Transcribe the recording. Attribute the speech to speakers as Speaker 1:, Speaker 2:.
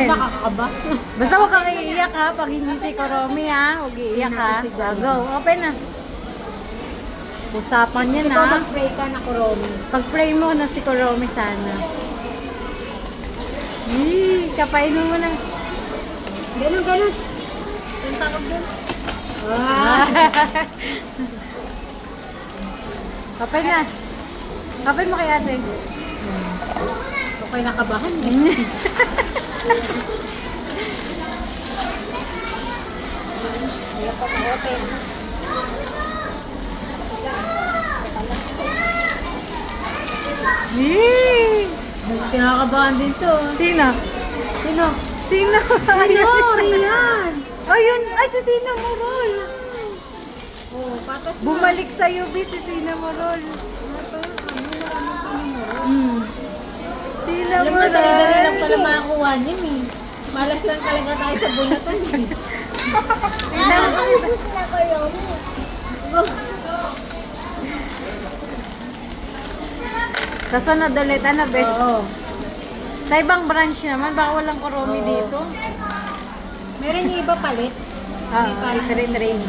Speaker 1: Eden.
Speaker 2: Nakakaba.
Speaker 1: Basta huwag kang iiyak ha. Pag hindi si Kuromi ha. Huwag iiyak ha. Go. Open na. Usapan yan
Speaker 2: Ikaw
Speaker 1: ha.
Speaker 2: mag-pray ka na, Kuromi.
Speaker 1: Pag-pray mo na si Kuromi sana. Kapain mo na.
Speaker 2: Ganun, ganun. Yung tawag doon.
Speaker 1: Kapay na. Kapay mo kay ate.
Speaker 2: Okay, nakabahan. Ayaw pa ma-open.
Speaker 1: Yee!
Speaker 2: Kinakabahan din to.
Speaker 1: Sino?
Speaker 2: Sino?
Speaker 1: Sino?
Speaker 2: Ano? Yan.
Speaker 1: Ayun! Ay, si Sina Morol!
Speaker 2: Oh, patas na.
Speaker 1: Bumalik sa UB si Sina Morol. Sina
Speaker 2: Alam mo,
Speaker 1: Morol!
Speaker 2: dali-dali lang pala makakuha niyan eh. Malas lang talaga tayo sa bunatan eh.
Speaker 3: Nakakalimus na ko yun.
Speaker 1: Kasunod ulit, ano be?
Speaker 2: Oo.
Speaker 1: Sa ibang branch naman, baka walang Kuromi
Speaker 2: Oo.
Speaker 1: dito.
Speaker 2: Meron yung iba palit.
Speaker 1: Ah, i-train.